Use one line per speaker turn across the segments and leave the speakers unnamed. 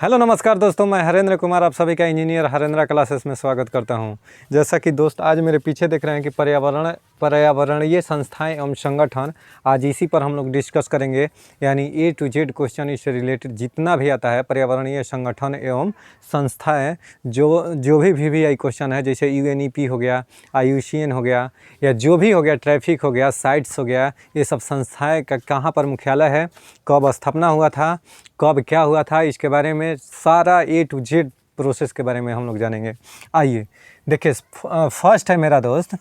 Hello नमस्कार दोस्तों, मैं हरेंद्र कुमार आप सभी का इंजीनियर हरेंद्र क्लासेस में स्वागत करता हूं। जैसा कि दोस्त आज मेरे पीछे देख रहे हैं कि पर्यावरणीय संस्थाएं एवं संगठन, आज इसी पर हम लोग डिस्कस करेंगे। यानी ए टू जेड क्वेश्चन इससे रिलेटेड जितना भी आता है पर्यावरणीय संगठन एवं संस्थाएं, जो भी VVI क्वेश्चन है, जैसे UNEP हो गया, IUCN हो गया, या जो भी हो गया, ट्रैफिक हो गया, साइट्स हो गया, ये सब संस्थाएं का कहाँ पर मुख्यालय है, कब स्थापना हुआ था, कब क्या हुआ था, इसके बारे में सारा ए टू जेड प्रोसेस के बारे में हम लोग जानेंगे। आइए देखिए, फर्स्ट है मेरा दोस्त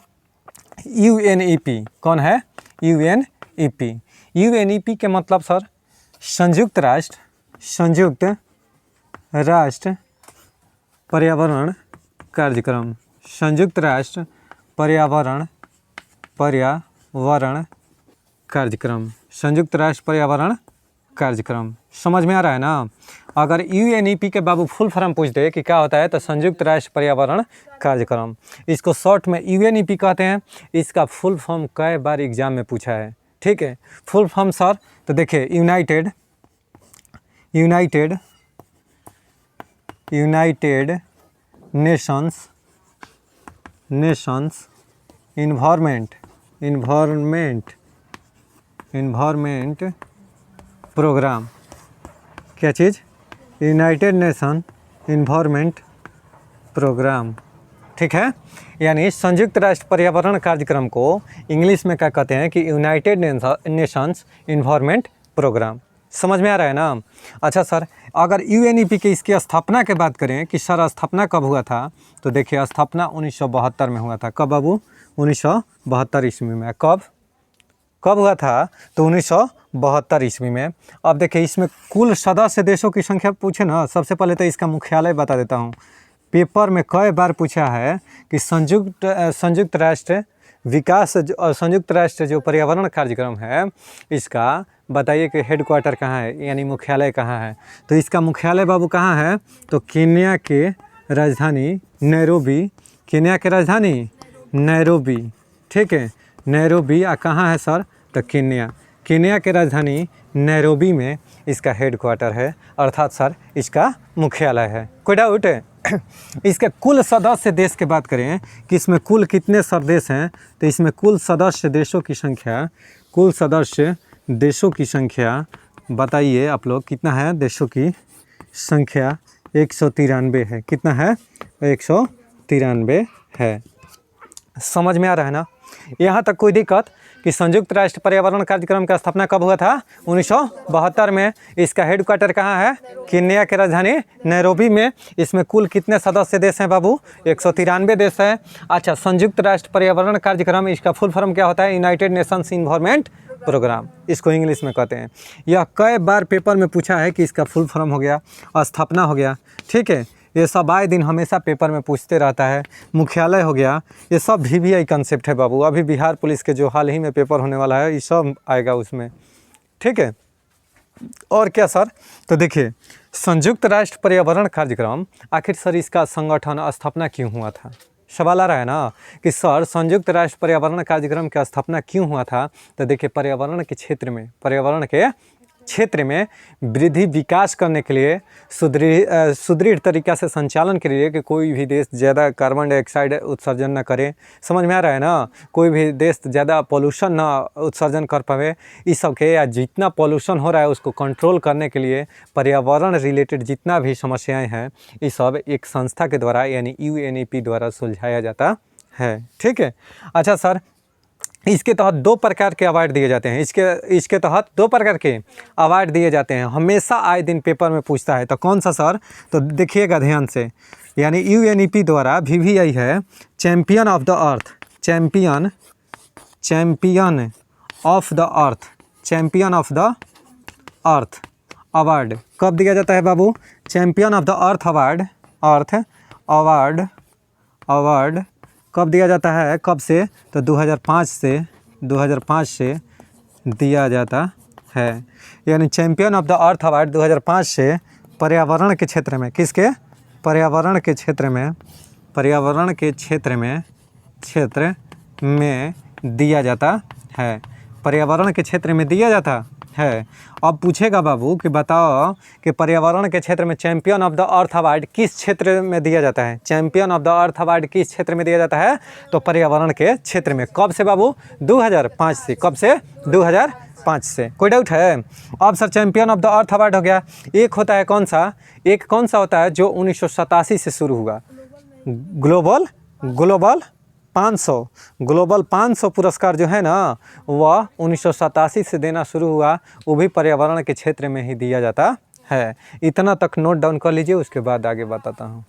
UNEP। कौन है? UNEP। UNEP के मतलब सर संयुक्त राष्ट्र पर्यावरण कार्यक्रम। संयुक्त राष्ट्र पर्यावरण कार्यक्रम। संयुक्त राष्ट्र पर्यावरण कार्यक्रम। समझ में आ रहा है ना? अगर UNEP के बाबू फुल फॉर्म पूछ दे कि क्या होता है, तो संयुक्त राष्ट्र पर्यावरण कार्यक्रम। इसको शॉर्ट में UNEP कहते हैं। इसका फुल फॉर्म कई बार एग्जाम में पूछा है। ठीक है, फुल फॉर्म सर तो देखिए, यूनाइटेड नेशंस इन्वायरमेंट प्रोग्राम। क्या चीज़? United nation environment programme. ठीक है, यानी संयुक्त राष्ट्र पर्यावरण कार्यक्रम को इंग्लिश में क्या कहते हैं कि यूनाइटेड नेशंस इन्वायरमेंट प्रोग्राम। समझ में आ रहा है ना? अच्छा सर, अगर UNEP की इसकी स्थापना की बात करें कि सर स्थापना कब हुआ था, तो देखिए स्थापना 1972 में हुआ था। कब बाबू? 1972 ईस्वी में। कब हुआ था? तो 1972 ईस्वी में। अब देखिए, इसमें कुल सदस्य देशों की संख्या पूछे ना, सबसे पहले तो इसका मुख्यालय बता देता हूँ। पेपर में कई बार पूछा है कि संयुक्त राष्ट्र जो पर्यावरण कार्यक्रम है, इसका बताइए कि हेडक्वार्टर कहाँ है, यानी मुख्यालय कहाँ है। तो इसका मुख्यालय बाबू कहाँ है? तो केन्या के राजधानी नैरोबी। ठीक है, नैरोबी। कहाँ है सर? तो केन्या के राजधानी नैरोबी में इसका हेडक्वार्टर है, अर्थात सर इसका मुख्यालय है। कोई डाउट है? इसके कुल सदस्य देश की बात करें कि इसमें कुल कितने देश हैं, तो इसमें कुल सदस्य देशों की संख्या बताइए आप लोग, कितना है? देशों की संख्या 193 है। कितना है? 193 है। समझ में आ रहा है ना? यहाँ तक कोई दिक्कत? कि संयुक्त राष्ट्र पर्यावरण कार्यक्रम का स्थापना कब हुआ था? 1972 में। इसका हेडक्वार्टर कहाँ है? केन्या के राजधानी नैरोबी में। इसमें कुल कितने सदस्य देश हैं बाबू? 193 देश हैं। अच्छा, संयुक्त राष्ट्र पर्यावरण कार्यक्रम, इसका फुल फॉर्म क्या होता है? यूनाइटेड नेशंस इन्वायरमेंट प्रोग्राम, इसको इंग्लिश में कहते हैं। यह कई बार पेपर में पूछा है कि इसका फुल फॉर्म हो गया, स्थापना हो गया। ठीक है, ये सब आए दिन हमेशा पेपर में पूछते रहता है। मुख्यालय हो गया, ये सब VVI कंसेप्ट है बाबू। अभी बिहार पुलिस के जो हाल ही में पेपर होने वाला है, ये सब आएगा उसमें। ठीक है, और क्या सर? तो देखिए, संयुक्त राष्ट्र पर्यावरण कार्यक्रम, आखिर सर इसका संगठन स्थापना क्यों हुआ था? सवाल आ रहा है ना कि सर संयुक्त राष्ट्र पर्यावरण कार्यक्रम की स्थापना क्यों हुआ था? तो देखिए, पर्यावरण के क्षेत्र में वृद्धि विकास करने के लिए, सुदृढ़ तरीक़ा से संचालन के लिए, कि कोई भी देश ज़्यादा कार्बन डाइऑक्साइड उत्सर्जन न करे। समझ में आ रहा है ना? कोई भी देश ज़्यादा पोल्यूशन ना उत्सर्जन कर पावे। इस सब के, या जितना पोल्यूशन हो रहा है उसको कंट्रोल करने के लिए पर्यावरण रिलेटेड जितना भी समस्याएं हैं, ये सब एक संस्था के द्वारा यानी UNEP द्वारा सुलझाया जाता है। ठीक है। अच्छा सर, इसके तहत 2 प्रकार के अवार्ड दिए जाते हैं। इसके तहत 2 प्रकार के अवार्ड दिए जाते हैं। हमेशा आए दिन पेपर में पूछता है। तो कौन सा सर? तो देखिएगा ध्यान से, यानी UNEP द्वारा VVI है champion of the earth award. कब दिया जाता है बाबू? Champion of the earth award कब दिया जाता है? कब से? तो 2005 से दिया जाता है। यानी champion of the earth award 2005 से पर्यावरण के क्षेत्र में, किसके? पर्यावरण के क्षेत्र में दिया जाता है। पर्यावरण के क्षेत्र में दिया जाता है। अब पूछेगा बाबू कि बताओ कि पर्यावरण के क्षेत्र में champion of the earth award किस क्षेत्र में दिया जाता है। Champion of the earth award किस क्षेत्र में दिया जाता है, तो पर्यावरण के क्षेत्र में। कब से बाबू, 2005 से। कब से, 2005 से। कोई डाउट है। अब sir champion of the earth award हो गया, एक होता है कौन सा, एक कौन सा होता है जो 1987 से शुरू हुआ, ग्लोबल 500। ग्लोबल 500 पुरस्कार जो है ना वह 1987 से देना शुरू हुआ, वो भी पर्यावरण के क्षेत्र में ही दिया जाता है। इतना तक नोट डाउन कर लीजिए, उसके बाद आगे बताता हूँ।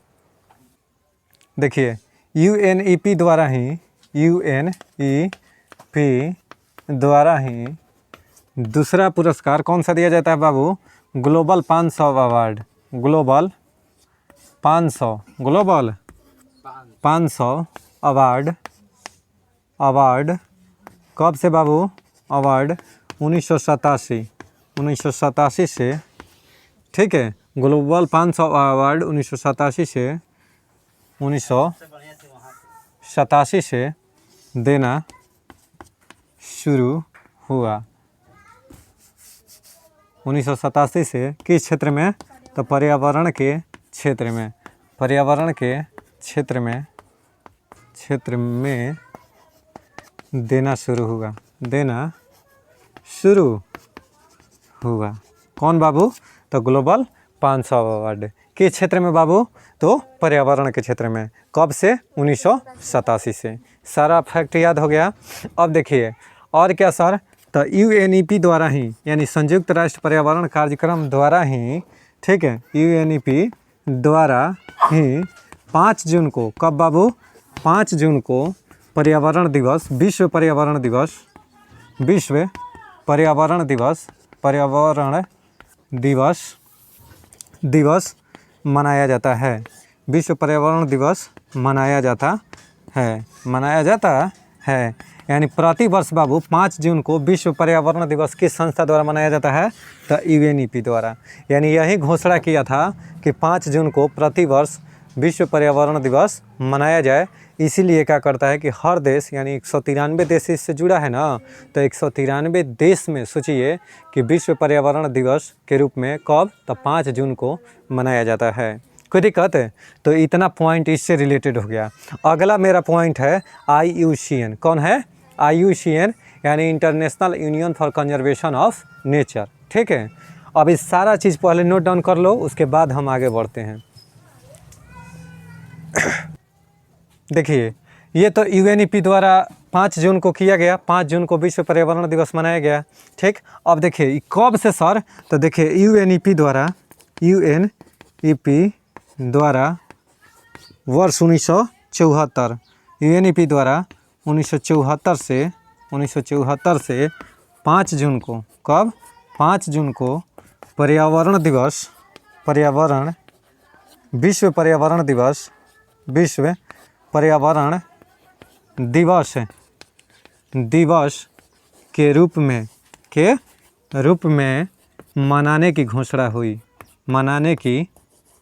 देखिए UNEP द्वारा ही दूसरा पुरस्कार कौन सा दिया जाता है बाबू, ग्लोबल 500 अवार्ड। ग्लोबल 500 अवार्ड कब से बाबू, अवार्ड 1987 से, ठीक है। ग्लोबल 500 अवार्ड 1987 से देना शुरू हुआ। 1987 से किस क्षेत्र में, तो पर्यावरण के क्षेत्र में। पर्यावरण के क्षेत्र में देना शुरू हुआ। कौन बाबू, तो ग्लोबल 500 अवार्ड किस क्षेत्र में बाबू, तो पर्यावरण के क्षेत्र में। कब से, 1987 से। सारा फैक्ट याद हो गया। अब देखिए और क्या सर, तो UNEP द्वारा ही, यानी संयुक्त राष्ट्र पर्यावरण कार्यक्रम द्वारा ही, ठीक है, UNEP द्वारा ही 5 जून को, कब बाबू, 5 जून को पर्यावरण दिवस, विश्व पर्यावरण दिवस मनाया जाता है। विश्व पर्यावरण दिवस मनाया जाता है। यानी प्रति वर्ष बाबू 5 जून को विश्व पर्यावरण दिवस किस संस्था द्वारा मनाया जाता है, तो UNEP द्वारा। यानी यही घोषणा किया था कि 5 जून को प्रति वर्ष विश्व पर्यावरण दिवस मनाया जाए। इसीलिए क्या करता है कि हर देश, यानी 193 देश इससे जुड़ा है ना, तो 193 देश में सोचिए कि विश्व पर्यावरण दिवस के रूप में कब, तो 5 जून को मनाया जाता है। कोई दिक्कत है, तो इतना पॉइंट इससे रिलेटेड हो गया। अगला मेरा पॉइंट है IUCN। कौन है, IUCN यानी international union for conservation of nature, ठीक है। अब इस सारा चीज़ पहले नोट डाउन कर लो, उसके बाद हम आगे बढ़ते हैं। देखिए ये तो UNEP द्वारा 5 जून को किया गया, 5 जून को विश्व पर्यावरण दिवस मनाया गया, ठीक। अब देखिए कब से सर, तो देखिए UNEP द्वारा वर्ष 1974, UNEP द्वारा 1974 से 5 जून को, कब, 5 जून को विश्व पर्यावरण दिवस के रूप में मनाने की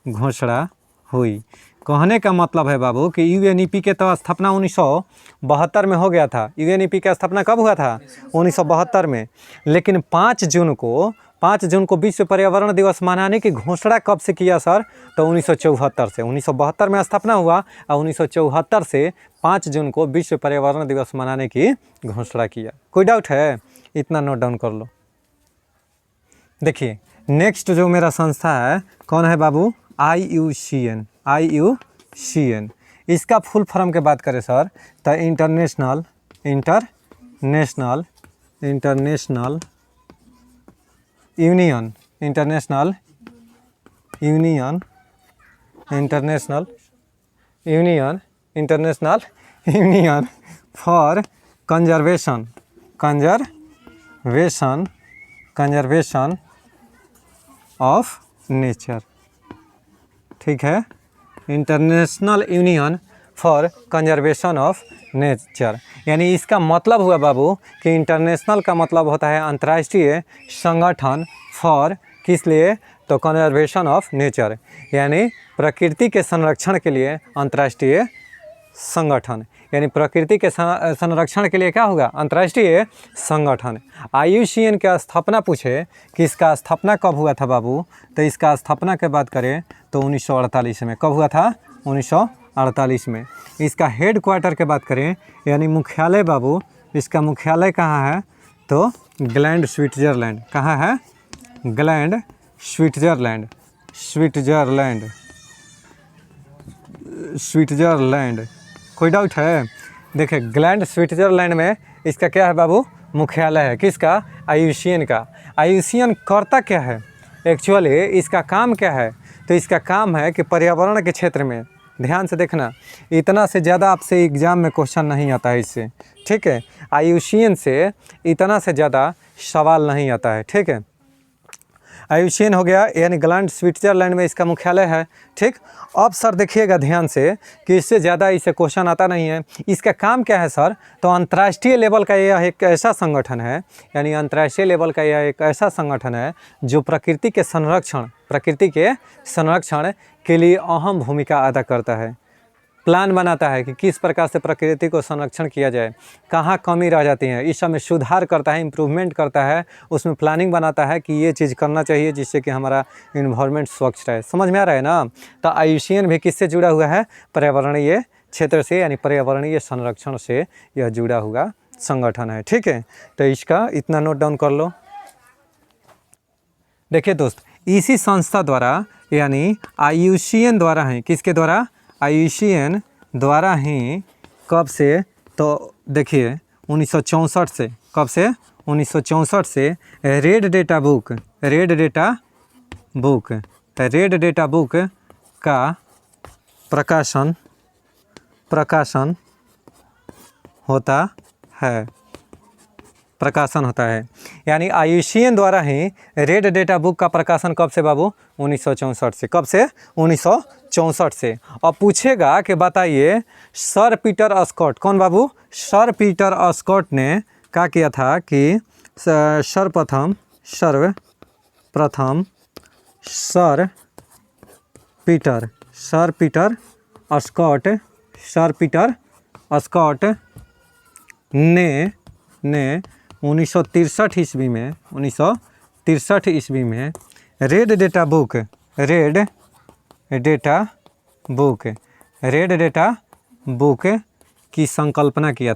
घोषणा हुई। कहने का मतलब है बाबू कि UNEP के तो स्थापना 1972 में हो गया था। UNEP का स्थापना कब हुआ था, 1972 में। लेकिन 5 जून को विश्व पर्यावरण दिवस मनाने की घोषणा कब से किया सर, तो 1974 से। 1972 में स्थापना हुआ और 1974 से 5 जून को विश्व पर्यावरण दिवस मनाने की घोषणा किया। कोई डाउट है, इतना नोट डाउन कर लो। देखिए नेक्स्ट जो मेरा संस्था है कौन है बाबू, IUCN। इसका फुल फॉर्म के बात करें सर, तो international union for conservation of nature, ठीक है। International union for conservation of nature, यानी इसका मतलब हुआ बाबू कि इंटरनेशनल का मतलब होता है अंतर्राष्ट्रीय संगठन, फॉर किस लिए, तो कंजर्वेशन ऑफ नेचर, यानी प्रकृति के संरक्षण के लिए अंतर्राष्ट्रीय संगठन, यानी प्रकृति के संरक्षण के लिए क्या होगा, अंतर्राष्ट्रीय संगठन। IUCN की स्थापना पूछे कि इसका स्थापना कब हुआ था बाबू, तो इसका स्थापना की बात करें तो 1948 में। कब हुआ था, 1948 में। इसका हेड क्वार्टर की बात करें यानी मुख्यालय बाबू, इसका मुख्यालय कहाँ है, तो ग्लैंड स्विट्ज़रलैंड। कहाँ है, ग्लैंड स्विट्ज़रलैंड, स्विट्ज़रलैंड। कोई डाउट है, देखिए ग्लैंड स्विट्ज़रलैंड में इसका क्या है बाबू, मुख्यालय है। किसका, IUCN का। IUCN करता क्या है, एक्चुअली इसका काम क्या है, तो इसका काम है कि पर्यावरण के क्षेत्र में, ध्यान से देखना, इतना से ज़्यादा आपसे एग्ज़ाम में क्वेश्चन नहीं आता है इससे, ठीक है। IUCN से इतना से ज़्यादा सवाल नहीं आता है, ठीक है। IUCN हो गया, यानी ग्लैंड स्विट्ज़रलैंड में इसका मुख्यालय है, ठीक। अब सर देखिएगा ध्यान से कि इससे ज़्यादा इसे क्वेश्चन आता नहीं है। इसका काम क्या है सर, तो अंतर्राष्ट्रीय लेवल का यह एक ऐसा संगठन है, यानी अंतर्राष्ट्रीय लेवल का यह एक ऐसा संगठन है जो प्रकृति के संरक्षण के लिए अहम भूमिका अदा करता है। प्लान बनाता है कि किस प्रकार से प्रकृति को संरक्षण किया जाए, कहाँ कमी रह जाती है, इस सब में सुधार करता है, इम्प्रूवमेंट करता है, उसमें प्लानिंग बनाता है कि ये चीज़ करना चाहिए जिससे कि हमारा इन्वायरमेंट स्वच्छ रहे। समझ में आ रहा है ना। तो IUCN भी किससे जुड़ा हुआ है, पर्यावरणीय क्षेत्र से, यानी पर्यावरणीय संरक्षण से यह जुड़ा हुआ संगठन है, ठीक है। तो इसका इतना नोट डाउन कर लो। देखिए दोस्त, इसी संस्था द्वारा, यानी IUCN द्वारा है, किसके द्वारा, IUCN द्वारा ही कब से, तो देखिए 1964 से, कब से, 1964 से रेड डेटा बुक का प्रकाशन होता है, यानी IUCN द्वारा ही रेड डेटा बुक का प्रकाशन कब से बाबू, 1964 से। कब से, 1964 से। अब पूछेगा कि बताइए सर पीटर स्कॉट, कौन बाबू, सर पीटर स्कॉट ने क्या किया था कि सर्वप्रथम सर पीटर स्कॉट ने 1963 ईस्वी में रेड डेटा बुक की संकल्पना किया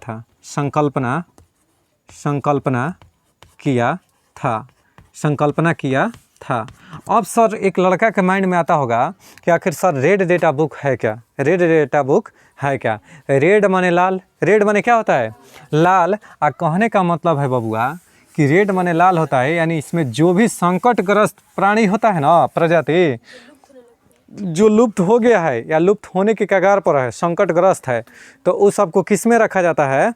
था। अब सर एक लड़का के माइंड में आता होगा कि आखिर सर रेड डेटा बुक है क्या, रेड माने लाल, रेड माने क्या होता है, लाल। आ कहने का मतलब है बबुआ कि रेड माने लाल होता है, यानी इसमें जो भी संकटग्रस्त प्राणी होता है ना, प्रजाति जो लुप्त हो गया है या लुप्त होने के कगार पर है, संकटग्रस्त है, तो उस सबको किस में रखा जाता है,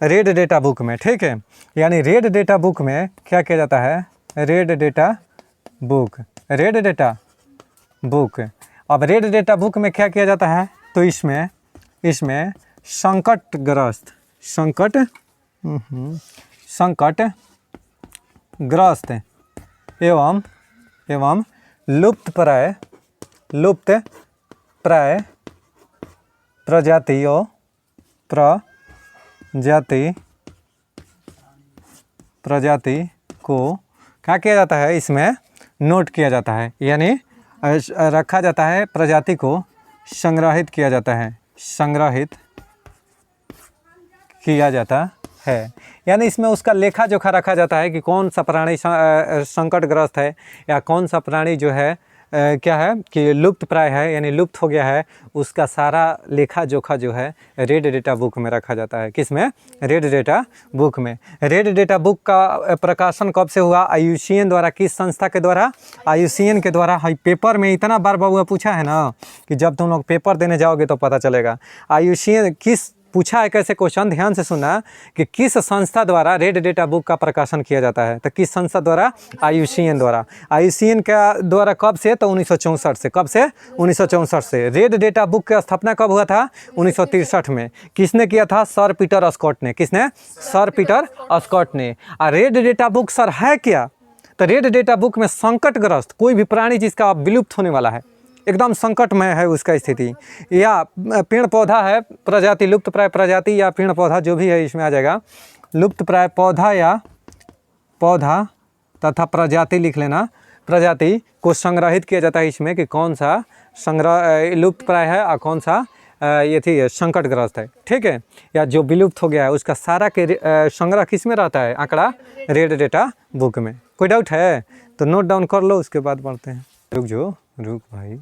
रेड डेटा बुक में, ठीक है। यानी रेड डेटा बुक में क्या किया जाता है, रेड डेटा बुक। अब रेड डेटा बुक में क्या किया जाता है, तो इसमें संकटग्रस्त एवं लुप्त प्राय प्रजाति को क्या किया जाता है, इसमें नोट किया जाता है, यानी रखा जाता है, प्रजाति को संग्रहित किया जाता है, यानी इसमें उसका लेखा जोखा रखा जाता है कि कौन सा प्राणी संकटग्रस्त है या कौन सा प्राणी जो है क्या है कि लुप्त प्राय है, यानी लुप्त हो गया है, उसका सारा लेखा जोखा जो है रेड डेटा बुक में रखा जाता है। किस में, रेड डेटा बुक में। रेड डेटा बुक का प्रकाशन कब से हुआ, IUCN द्वारा। किस संस्था के द्वारा, IUCN के द्वारा। हाई पेपर में इतना बार बाबू पूछा है ना कि जब तुम लोग पेपर देने जाओगे तो पता चलेगा। IUCN किस पूछा है, कैसे क्वेश्चन, ध्यान से सुनना कि किस संस्था द्वारा रेड डेटा बुक का प्रकाशन किया जाता है, तो किस संस्था द्वारा, IUCN द्वारा। IUCN का द्वारा कब से, तो 1964 से। कब से, 1964 से। रेड डेटा बुक की स्थापना कब हुआ था, 1963 में। किसने किया था, सर पीटर स्कॉट ने। किसने, सर पीटर स्कॉट ने। और रेड डेटा बुक सर है क्या, तो रेड डेटा बुक में संकटग्रस्त कोई भी प्राणी जिसका विलुप्त होने वाला है, एकदम संकटमय है उसका स्थिति, या पेड़ पौधा है प्रजाति लुप्त प्राय प्रजाति या पेड़ पौधा जो भी है इसमें आ जाएगा, लुप्त प्राय पौधा या पौधा तथा प्रजाति लिख लेना, प्रजाति को संग्रहित किया जाता है इसमें कि कौन सा संग्रह लुप्त प्राय है और कौन सा ये थी संकटग्रस्त है, ठीक है, या जो विलुप्त हो गया है उसका सारा के संग्रह किस में रहता है, आंकड़ा रेड डेटा बुक में। कोई डाउट है तो नोट डाउन कर लो, उसके बाद बढ़ते हैं। रुक भाई,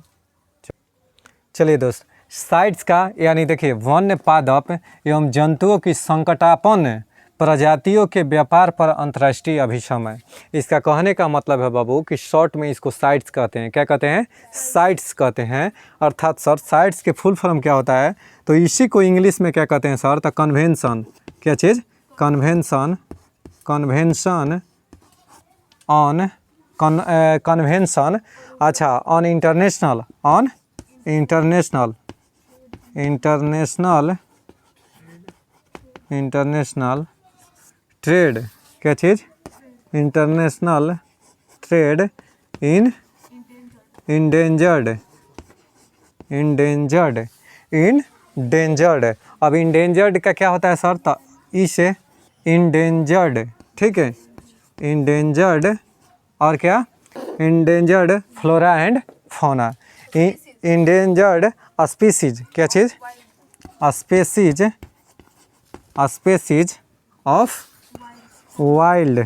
चलिए दोस्त, साइट्स का यानी देखिए वन्य पादप एवं जंतुओं की संकटापन्न प्रजातियों के व्यापार पर अंतर्राष्ट्रीय अभिसमय। इसका कहने का मतलब है बाबू कि शॉर्ट में इसको साइट्स कहते हैं। क्या कहते हैं? साइट्स कहते हैं। अर्थात सर साइट्स के फुल फॉर्म क्या होता है, तो इसी को इंग्लिश में क्या कहते हैं सर, तो कन्वेंशन। क्या चीज़? कन्वेंशन। कन्वेंशन ऑन कन्वेंशन, अच्छा, on international, on international trade. क्या चीज़? International trade in endangered. अब इंडेंजर्ड का क्या होता है सर, तो इसे इंडेंजर्ड, ठीक है, इंडेंजर्ड और क्या, endangered flora and fauna, endangered species. क्या चीज़? Species of wild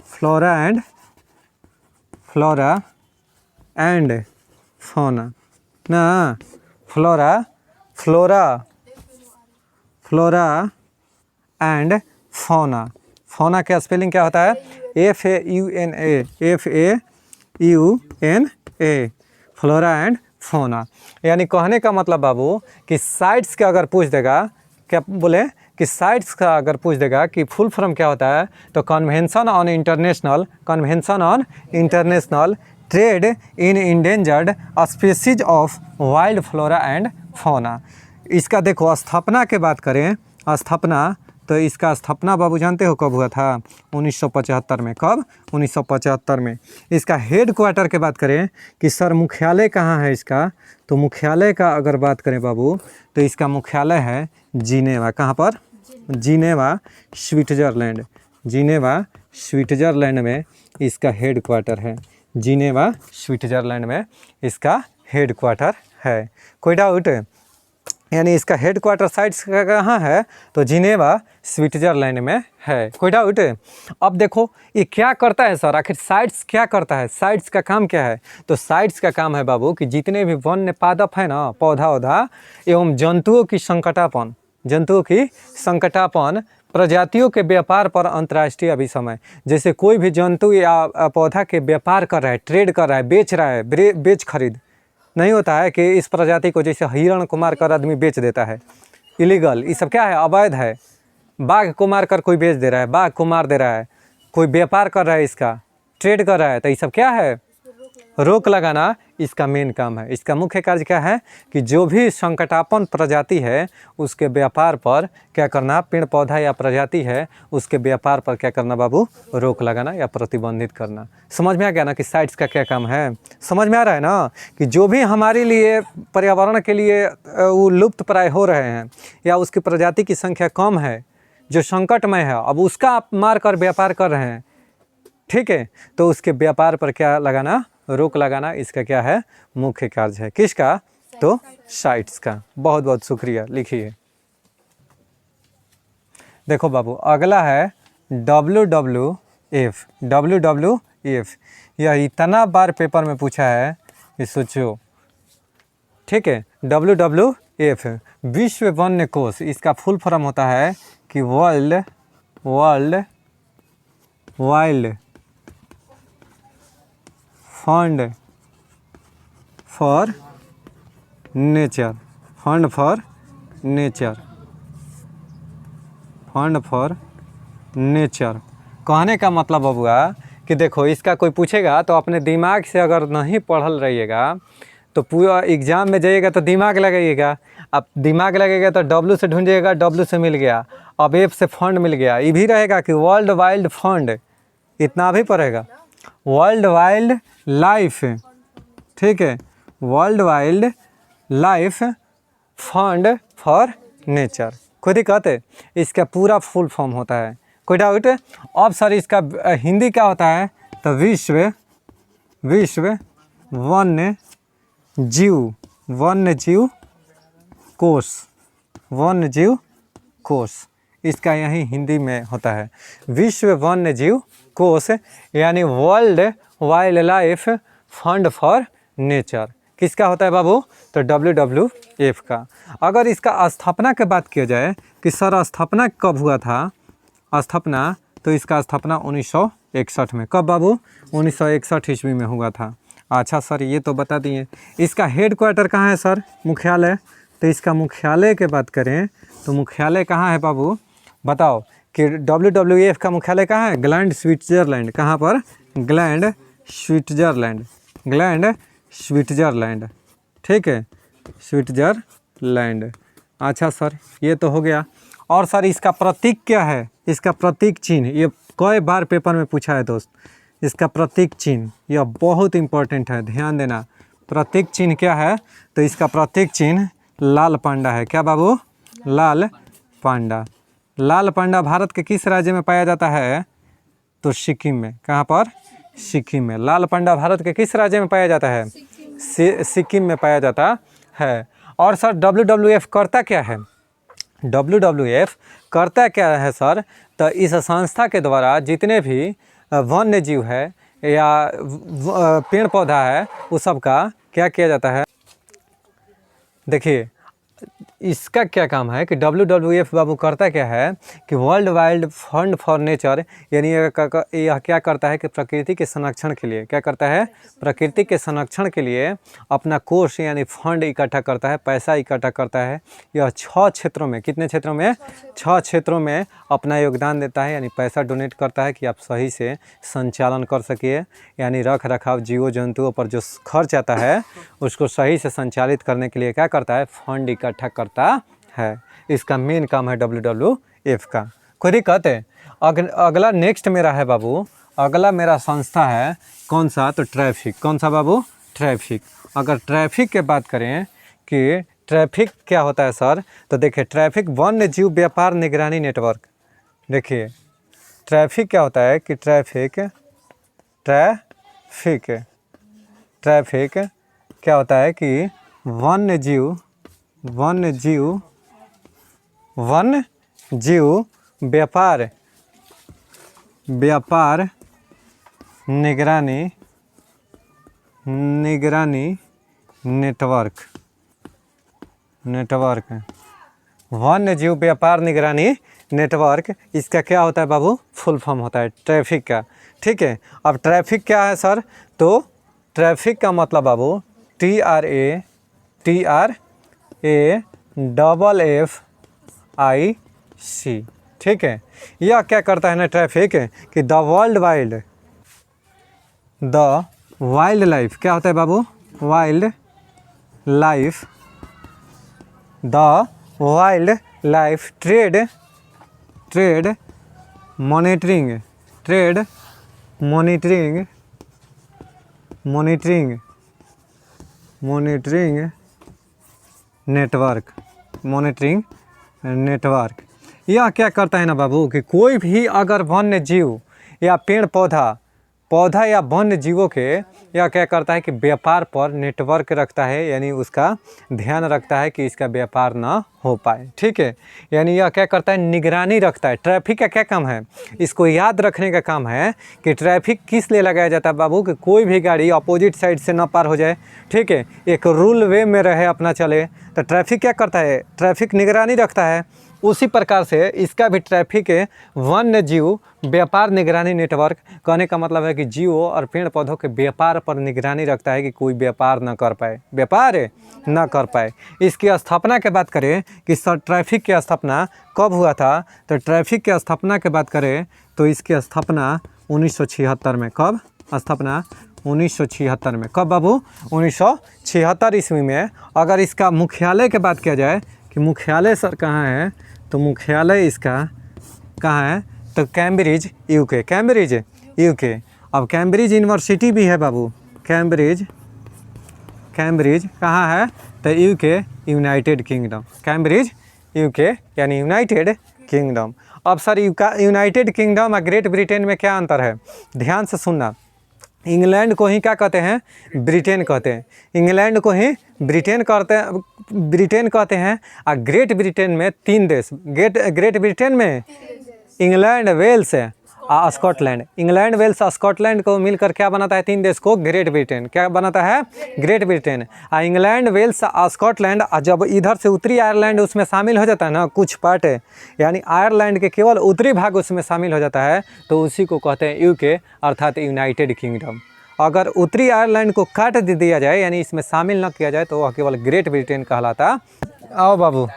flora and fauna ना, फ्लोरा एंड फौना। फौना का स्पेलिंग क्या होता है? FAUNA, flora and fauna. यानी कहने का मतलब बाबू कि साइट्स का अगर पूछ देगा, क्या बोले कि साइट्स का अगर पूछ देगा कि फुल फॉर्म क्या होता है, तो convention on international trade in endangered species of wild flora and fauna. इसका देखो स्थापना के बात करें, स्थापना, तो इसका स्थापना बाबू जानते हो कब हुआ था? 1975 में। कब? 1975 में। इसका हेड क्वार्टर के बात करें कि सर मुख्यालय कहाँ है इसका, तो मुख्यालय का अगर बात करें बाबू तो इसका मुख्यालय है जिनेवा। कहाँ पर? Geneva, Switzerland. जिनेवा स्विट्ज़रलैंड में इसका हेड क्वार्टर है। जिनेवा स्विट्ज़रलैंड में इसका हेड क्वार्टर है। कोई डाउट? यानी इसका हेड क्वार्टर साइट्स का कहाँ है, तो जिनेवा स्विट्ज़रलैंड में है। कोई डाउट? अब देखो ये क्या करता है सर, आखिर साइट्स क्या करता है, साइट्स का काम क्या है, तो साइट्स का काम है बाबू कि जितने भी वन्य पादप है ना, पौधा वौधा एवं जंतुओं की संकटापन्न प्रजातियों के व्यापार पर अंतर्राष्ट्रीय अभिसमय। जैसे कोई भी जंतु या पौधा के व्यापार कर रहा है, ट्रेड कर रहा है, बेच रहा है, बेच खरीद नहीं होता है कि इस प्रजाति को जैसे हिरण को मार कर आदमी बेच देता है, इलीगल, ये सब क्या है? अवैध है। बाघ को मार कर कोई बेच दे रहा है, बाघ को मार दे रहा है, कोई व्यापार कर रहा है, इसका ट्रेड कर रहा है, तो ये सब क्या है? रोक लगाना इसका मेन काम है। इसका मुख्य कार्य क्या है कि जो भी संकटापन्न प्रजाति है उसके व्यापार पर क्या करना, पेड़ पौधा या प्रजाति है उसके व्यापार पर क्या करना बाबू, रोक लगाना या प्रतिबंधित करना। समझ में आ गया ना कि साइट्स का क्या काम है? समझ में आ रहा है ना कि जो भी हमारे लिए पर्यावरण के लिए वो लुप्त प्राय हो रहे हैं या उसकी प्रजाति की संख्या कम है, जो संकटमय है, अब उसका आप मार कर व्यापार कर रहे हैं, ठीक है, तो उसके व्यापार पर क्या लगाना, रोक लगाना, इसका क्या है? मुख्य कार्य है। किसका? तो साइट्स का। बहुत बहुत शुक्रिया। लिखिए। देखो बाबू अगला है WWF। WWF यह इतना बार पेपर में पूछा है कि सोचो, ठीक है। WWF विश्व वन्य कोष, इसका फुल फॉर्म होता है कि world wild fund for nature. Fund for nature कहने का मतलब बबुआ कि देखो इसका कोई पूछेगा तो अपने दिमाग से अगर नहीं पढ़ल रहिएगा तो पूरा एग्ज़ाम में जाइएगा तो दिमाग लगाइएगा। अब दिमाग लगेगा तो W से ढूंढिएगा, W से मिल गया, अब F से फंड मिल गया, ये भी रहेगा कि वर्ल्ड वाइल्ड फंड, इतना भी पड़ेगा। वर्ल्ड वाइल्ड लाइफ ठीक है, world wild life fund for nature. कोई दिक्कत है? इसका पूरा फुल फॉर्म होता है, कोई डाउट? अब सर इसका हिंदी क्या होता है? तो विश्व वन्य जीव कोष, इसका यही हिंदी में होता है, विश्व वन्य जीव कोष, यानी world wild life fund for nature. किसका होता है बाबू? तो WWF का। अगर इसका स्थापना की बात किया जाए कि सर स्थापना कब हुआ था, स्थापना, तो इसका स्थापना 1961 में। कब बाबू? 1961 ईस्वी में हुआ था। अच्छा सर ये तो बता दिए। इसका हेड क्वार्टर कहाँ है सर? मुख्यालय। तो इसका मुख्यालय की बात करें तो मुख्यालय कहाँ है बाबू? बताओ कि WWF का मुख्यालय कहाँ है? Gland, Switzerland. कहाँ पर? Gland, Switzerland. ठीक है, स्विट्जरलैंड। अच्छा सर ये तो हो गया। और सर इसका प्रतीक क्या है? इसका प्रतीक चिन्ह, ये कई बार पेपर में पूछा है दोस्त। इसका प्रतीक चिन्ह यह बहुत इंपॉर्टेंट है, ध्यान देना। प्रतीक चिन्ह क्या है? तो इसका प्रतीक चिन्ह लाल पांडा है। क्या बाबू? लाल पांडा। लाल पांडा भारत के किस राज्य में पाया जाता है? तो सिक्किम में। कहाँ पर? सिक्किम में। लाल पांडा भारत के किस राज्य में पाया जाता है? सिक्किम में पाया जाता है। और सर WWF करता क्या है? WWF करता क्या है सर? तो इस संस्था के द्वारा जितने भी वन्य जीव है या पेड़ पौधा है उस सब का क्या किया जाता है? देखिए इसका क्या काम है कि WWF बाबू करता क्या है कि world wild fund for nature, यानी यह क्या करता है कि प्रकृति के संरक्षण के लिए क्या करता है? प्रकृति के संरक्षण के लिए अपना कोष यानी फंड इकट्ठा करता है, पैसा इकट्ठा करता है। यह 6 क्षेत्रों में, कितने क्षेत्रों में? 6 क्षेत्रों में अपना योगदान देता है, यानी पैसा डोनेट करता है कि आप सही से संचालन कर सकिए, यानी रख रखाव जीवों जंतुओं पर जो खर्च आता है उसको सही से संचालित करने के लिए क्या करता है? फंड इकट्ठा करता है। इसका मेन काम है WWF का। कोई दिक्कत है? अगला नेक्स्ट मेरा है बाबू, अगला मेरा संस्था है कौन सा? तो ट्रैफिक। कौन सा बाबू? ट्रैफिक। अगर ट्रैफिक के बात करें कि ट्रैफिक क्या होता है सर, तो देखिए ट्रैफिक वन्य जीव व्यापार निगरानी नेटवर्क। देखिए ट्रैफिक क्या होता है कि ट्रैफिक क्या होता है कि वन्य जीव व्यापार निगरानी नेटवर्क। वन्य जीव व्यापार निगरानी नेटवर्क, इसका क्या होता है बाबू? फुल फॉर्म होता है ट्रैफिक का। ठीक है, अब ट्रैफिक क्या है सर? तो ट्रैफिक का मतलब बाबू TRAFFIC। ठीक है, यह क्या करता है ना ट्रैफिक कि द वाइल्ड लाइफ क्या होता है बाबू? Wildlife trade monitoring network. यह क्या करता है ना बाबू कि कोई भी अगर वन्य जीव या पेड़ पौधा या वन्य जीवों के यह क्या करता है कि व्यापार पर नेटवर्क रखता है, यानी उसका ध्यान रखता है कि इसका व्यापार ना हो पाए। ठीक है, यानी यह क्या करता है? निगरानी रखता है। ट्रैफिक का क्या काम है? इसको याद रखने का काम है कि ट्रैफिक किस लिए लगाया जाता है बाबू? कि कोई भी गाड़ी अपोजिट साइड से ना पार हो जाए। ठीक है, एक रूल वे में रहे, अपना चले। तो ट्रैफिक क्या करता है? ट्रैफिक निगरानी रखता है। उसी प्रकार से इसका भी ट्रैफिक वन्य जीव व्यापार निगरानी नेटवर्क, कहने का मतलब है कि जीवों और पेड़ पौधों के व्यापार पर निगरानी रखता है कि कोई व्यापार न कर पाए। इसकी स्थापना की बात करें कि सर ट्रैफिक की स्थापना कब हुआ था, तो ट्रैफिक की स्थापना की बात करें तो इसकी स्थापना 1976 में। कब स्थापना? 1976 में। कब बाबू? 1976 ईस्वी में। अगर इसका मुख्यालय की बात किया जाए कि मुख्यालय सर कहाँ है, तो मुख्यालय इसका कहाँ है? तो कैम्ब्रिज यूके। अब कैम्ब्रिज यूनिवर्सिटी भी है बाबू, कैम्ब्रिज कैम्ब्रिज कहाँ है? तो UK, United kingdom. Cambridge UK यानी यूनाइटेड किंगडम। अब सर यूनाइटेड किंगडम और ग्रेट ब्रिटेन में क्या अंतर है? ध्यान से सुनना। इंग्लैंड को ही क्या कहते हैं? ब्रिटेन कहते हैं। इंग्लैंड को ही ब्रिटेन कहते हैं। और ग्रेट ब्रिटेन में 3 देश, ग्रेट ब्रिटेन में इंग्लैंड, वेल्स और स्कॉटलैंड। इंग्लैंड, वेल्स और स्कॉटलैंड को मिलकर क्या बनाता है? 3 देश को ग्रेट ब्रिटेन। क्या बनाता है? Great Britain. और इंग्लैंड, वेल्स और स्कॉटलैंड, और जब इधर से उत्तरी आयरलैंड उसमें शामिल हो जाता है ना, कुछ पार्ट है यानी आयरलैंड के केवल उत्तरी भाग उसमें शामिल हो जाता है, तो उसी को कहते हैं यूके अर्थात यूनाइटेड किंगडम। अगर उत्तरी आयरलैंड को काट दिया जाए यानी इसमें शामिल न किया जाए तो वह केवल ग्रेट ब्रिटेन कहलाता। आओ बाबू,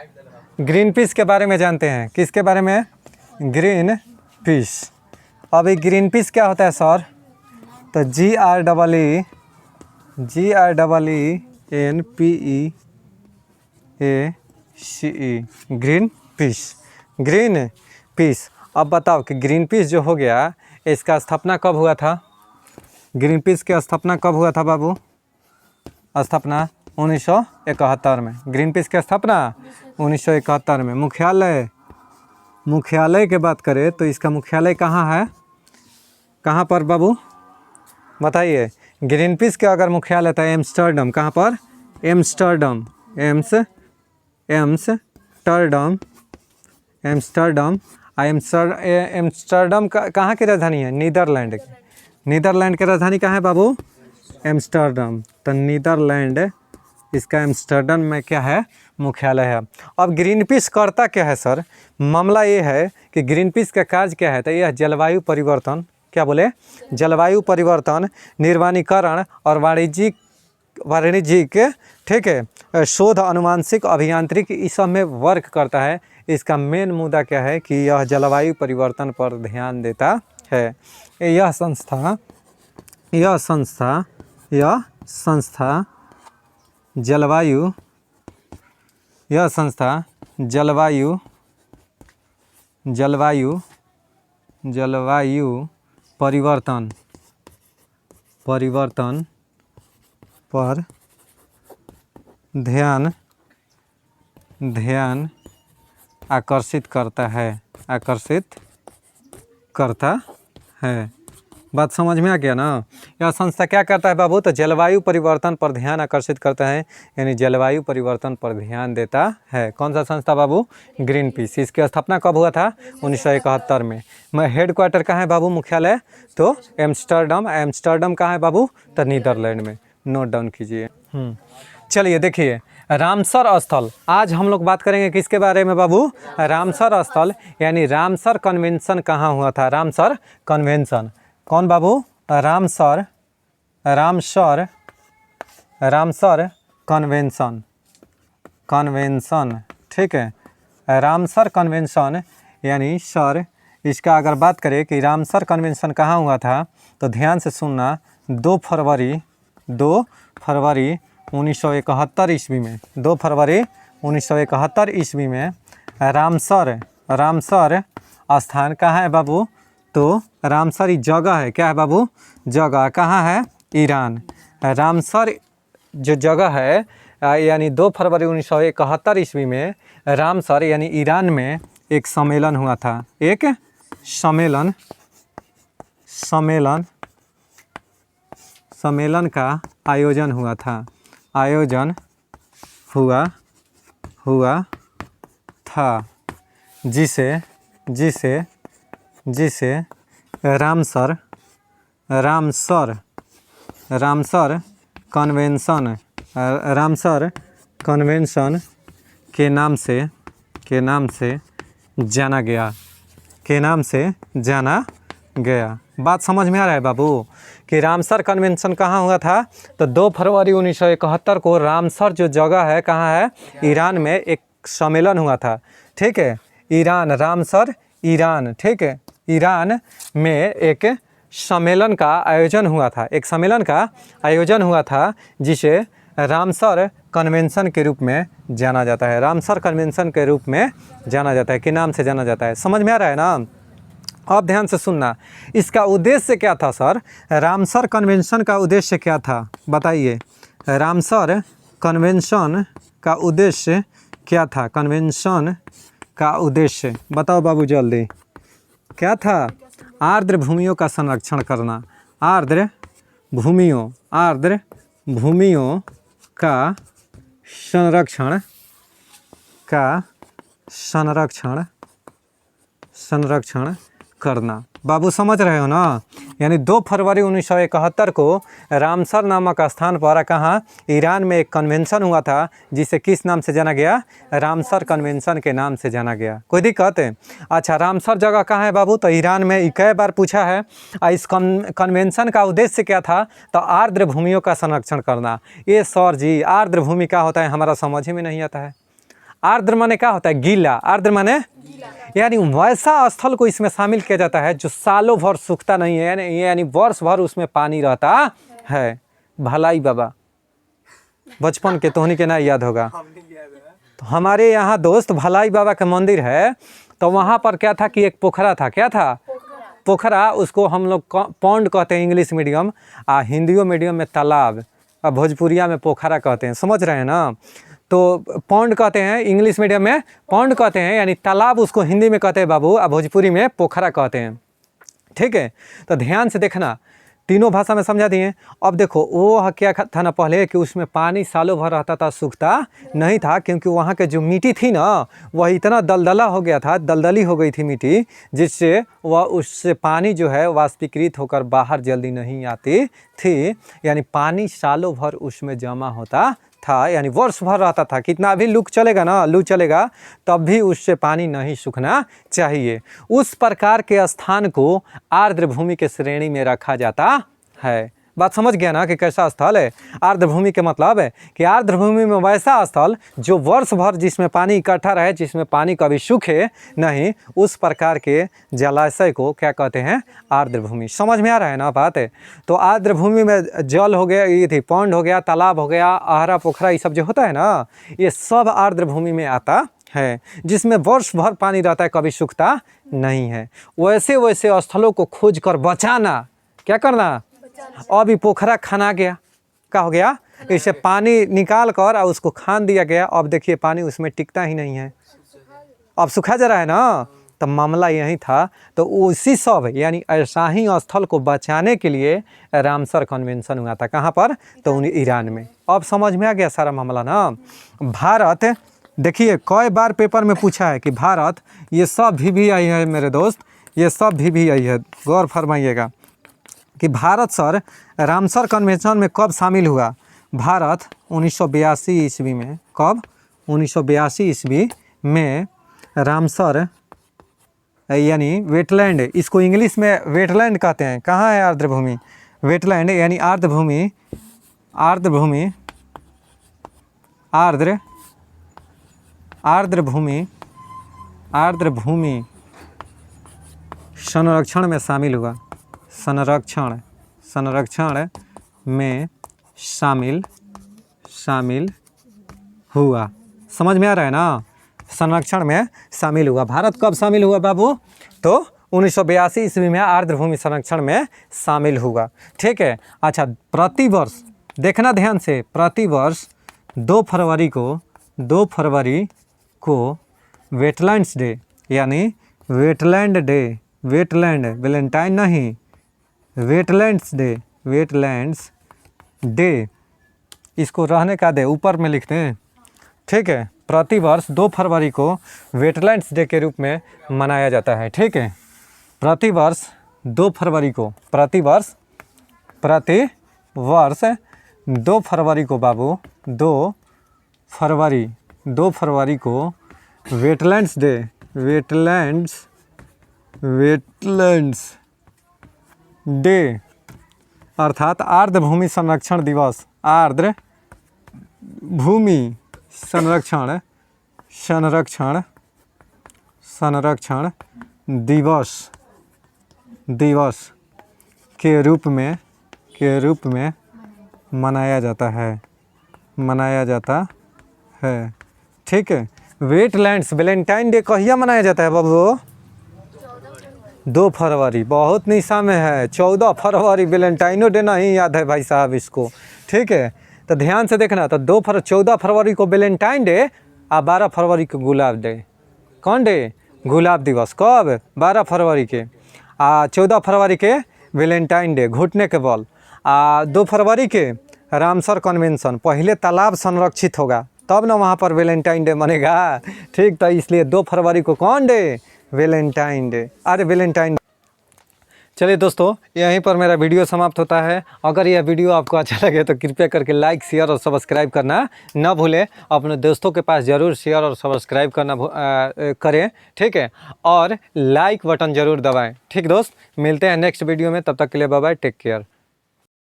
ग्रीन पीस के बारे में जानते हैं। किसके बारे में? Green peas. अब ये ग्रीन पीस क्या होता है सर? तो GREENPEACE, green peas. Green peas. अब बताओ कि ग्रीन पीस जो हो गया, इसका स्थापना कब हुआ था? ग्रीन पीस की स्थापना कब हुआ था बाबू? स्थापना 1971 में। ग्रीन पीस की स्थापना 1971 में। मुख्यालय की बात करें तो इसका मुख्यालय कहाँ है? कहाँ पर बाबू बताइए? ग्रीन पीस का अगर मुख्यालय था एम्स्टर्डम। कहाँ पर? एम्स्टर्डम। एम्स्टर्डम कहाँ की राजधानी है? नीदरलैंड। नीदरलैंड की राजधानी कहाँ है बाबू? एम्स्टर्डम। तो नीदरलैंड इसका एम्स्टर्डम में क्या है? मुख्यालय है। अब ग्रीन पीस करता क्या है सर? मामला ये है कि ग्रीन पीस का कार्य क्या है? तो यह जलवायु परिवर्तन, क्या बोले? जलवायु परिवर्तन, निर्वाणीकरण और वाणिज्यिक, ठीक है, शोध, अनुवांशिक, अभियांत्रिक, इस सब में वर्क करता है। इसका मेन मुद्दा क्या है कि यह जलवायु परिवर्तन पर ध्यान देता है। यह संस्था जलवायु परिवर्तन पर ध्यान आकर्षित करता है। बात समझ में आ गया ना? यह संस्था क्या करता है बाबू? तो जलवायु परिवर्तन पर ध्यान आकर्षित करता है, यानी जलवायु परिवर्तन पर ध्यान देता है। कौन सा संस्था बाबू? Green peas. इसकी स्थापना कब हुआ था? 1971 में। हेड क्वार्टर कहाँ है बाबू? मुख्यालय तो एम्स्टर्डम कहाँ है बाबू? तो नीदरलैंड में। नोट डाउन कीजिए। चलिए देखिए, रामसर स्थल। आज हम लोग बात करेंगे किसके बारे में बाबू? रामसर स्थल यानी रामसर कन्वेंशन कहाँ हुआ था? Ramsar convention. कौन बाबू? रामसर कन्वेंशन, ठीक है। रामसर कन्वेंशन यानी सर, इसका अगर बात करें कि रामसर कन्वेंशन कहाँ हुआ था, तो ध्यान से सुनना। 2 फरवरी 1971 ईस्वी में। 2 फरवरी 1971 ईस्वी में रामसर स्थान कहाँ है बाबू? तो रामसर ये जगह है। क्या है बाबू? जगह कहाँ है? ईरान। रामसर जो जगह है यानी 2 फरवरी 1971 ईस्वी में रामसर यानी ईरान में एक सम्मेलन हुआ था। एक सम्मेलन का आयोजन हुआ था। जिसे रामसर कन्वेंशन के नाम से जाना गया। बात समझ में आ रहा है बाबू कि रामसर कन्वेंशन कहाँ हुआ था? तो 2 फरवरी 1971 को रामसर जो जगह है कहाँ है? ईरान में एक सम्मेलन हुआ था, ठीक है। रामसर ईरान, ठीक है। ईरान में एक सम्मेलन का आयोजन हुआ था, जिसे रामसर कन्वेंशन के रूप में जाना जाता है। रामसर कन्वेंशन के रूप में जाना जाता है, के नाम से जाना जाता है। समझ में आ रहा है ना? अब ध्यान से सुनना। इसका उद्देश्य क्या था सर? रामसर कन्वेंशन का उद्देश्य क्या था बताइए? रामसर कन्वेंशन का उद्देश्य क्या था? कन्वेंशन का उद्देश्य बताओ बाबू जल्दी, क्या था? आर्द्र भूमियों का संरक्षण करना। आर्द्र भूमियों का संरक्षण करना। बाबू समझ रहे हो ना? यानी 2 फरवरी 1971 को रामसर नामक स्थान पर कहाँ ईरान में एक कन्वेंशन हुआ था, जिसे किस नाम से जाना गया? रामसर कन्वेंशन के नाम से जाना गया। कोई दिक्कत है? अच्छा, रामसर जगह कहाँ है बाबू? तो ईरान में। कई बार पूछा है। इस कन्वेंशन का उद्देश्य क्या था? तो आर्द्र भूमियों का संरक्षण करना। ये सर जी, आर्द्र भूमि क्या होता है हमारा समझ ही में नहीं आता है। आर्द्र माने क्या होता है? गीला। आर्द्र माने यानी वैसा स्थल को इसमें शामिल किया जाता है जो सालों भर सूखता नहीं है, यानी वर्ष भर उसमें पानी रहता है। भलाई बाबा बचपन के तोहनी के ना याद होगा। तो हमारे यहाँ दोस्त भलाई बाबा का मंदिर है, तो वहाँ पर क्या था कि एक पोखरा था। क्या था? पोखरा। उसको हम लोग पौंड कहते हैं इंग्लिश मीडियम, हिंदियों मीडियम में तालाब, भोजपुरिया में पोखरा कहते हैं। समझ रहे हैं ना? तो पौंड कहते हैं इंग्लिश मीडियम में, पौंड कहते हैं यानी तालाब उसको हिंदी में कहते हैं बाबू, और भोजपुरी में पोखरा कहते हैं। ठीक है, तो ध्यान से देखना, तीनों भाषा में समझा दिए। अब देखो वो क्या था ना पहले कि उसमें पानी सालों भर रहता था, सूखता नहीं था, क्योंकि वहाँ के जो मिट्टी थी ना वह इतना दलदला हो गया था, दलदली हो गई थी मिट्टी, जिससे वह उससे पानी जो है वाष्पीकृत होकर बाहर जल्दी नहीं आती थी। यानी पानी सालों भर उसमें जमा होता था, यानी वर्ष भर रहता था। कितना भी लू चलेगा तब भी उससे पानी नहीं सूखना चाहिए। उस प्रकार के स्थान को आर्द्र भूमि के श्रेणी में रखा जाता है। बात समझ गया ना कि कैसा स्थल है? आर्द्र भूमि के मतलब है कि आर्द्र भूमि में वैसा स्थल जो वर्ष भर जिसमें पानी इकट्ठा रहे, जिसमें पानी कभी सूखे नहीं, उस प्रकार के जलाशय को क्या कहते हैं? आर्द्र भूमि। समझ में आ रहा है ना बात है? तो आर्द्र भूमि में जल हो गया, ये थी पौंड हो गया, तालाब हो गया, आहरा पोखरा, ये सब जो होता है ना, ये सब आर्द्र भूमि में आता है, जिसमें वर्ष भर पानी रहता है, कभी सूखता नहीं है। वैसे स्थलों को खोज कर बचाना। क्या करना? अभी पोखरा खना गया, क्या हो गया? इसे पानी निकाल कर और उसको खान दिया गया। अब देखिए पानी उसमें टिकता ही नहीं है, अब सूखा जा रहा है ना। तो मामला यही था। तो उसी सब यानी ऐसा ही स्थल को बचाने के लिए रामसर कन्वेंशन हुआ था। कहाँ पर? तो ईरान में। अब समझ में आ गया सारा मामला ना। भारत, देखिए कई बार पेपर में पूछा है कि भारत, ये सब भी आई है मेरे दोस्त, ये सब भी आई है, गौर फरमाइएगा कि भारत सर रामसर कन्वेंशन में कब शामिल हुआ? भारत 1982 ईस्वी में। कब? 1982 ईस्वी में रामसर यानी वेटलैंड, इसको इंग्लिश में वेटलैंड कहते हैं। कहाँ है आर्द्र भूमि? वेटलैंड यानी आर्द्र भूमि संरक्षण में शामिल हुआ। संरक्षण में शामिल हुआ। समझ में आ रहा है ना? संरक्षण में शामिल हुआ। भारत कब शामिल हुआ बाबू? तो 1982 ईस्वी में आर्द्र भूमि संरक्षण में शामिल हुआ। ठीक है। अच्छा, प्रतिवर्ष देखना ध्यान से, प्रतिवर्ष 2 फरवरी को वेटलैंड्स डे यानी वेटलैंड डे, इसको रहने का दे, ऊपर में लिखते हैं। ठीक है, प्रतिवर्ष 2 फरवरी को वेटलैंड्स डे के रूप में मनाया जाता है। ठीक है, प्रतिवर्ष 2 फरवरी को, प्रतिवर्ष 2 फरवरी को बाबू, 2 फरवरी को वेटलैंड्स डे अर्थात आर्द्र भूमि संरक्षण दिवस, आर्द्र भूमि संरक्षण दिवस के रूप में मनाया जाता है। ठीक है। वेटलैंड्स वैलेंटाइन डे कहिया मनाया जाता है बाबू? 2 फरवरी। बहुत निशा में है, 14 फरवरी वैलेंटाइनो डे नहीं याद है भाई साहब इसको। ठीक है, तो ध्यान से देखना, तो 14 फरवरी को वैलेंटाइन डे और 12 फरवरी को गुलाब डे। कौन डे? गुलाब दिवस। कब? 12 फरवरी के। 14 फरवरी के वैलेंटाइन डे, घुटने के बल। 2 फरवरी के रामसर कन्वेंशन, पहले तालाब संरक्षित होगा तब ना वहाँ पर वैलेंटाइन डे मनेगा। ठीक, तो इसलिए 2 फरवरी को कौन डे? Valentine day. अरे वैलेंटाइन। चलिए दोस्तों, यहीं पर मेरा वीडियो समाप्त होता है। अगर यह वीडियो आपको अच्छा लगे तो कृपया करके लाइक, शेयर और सब्सक्राइब करना न भूलें। अपने दोस्तों के पास ज़रूर शेयर और सब्सक्राइब करना करें, ठीक है। और लाइक बटन ज़रूर दबाएं। ठीक दोस्त, मिलते हैं नेक्स्ट वीडियो में, तब तक के लिए बाय बाय, टेक केयर।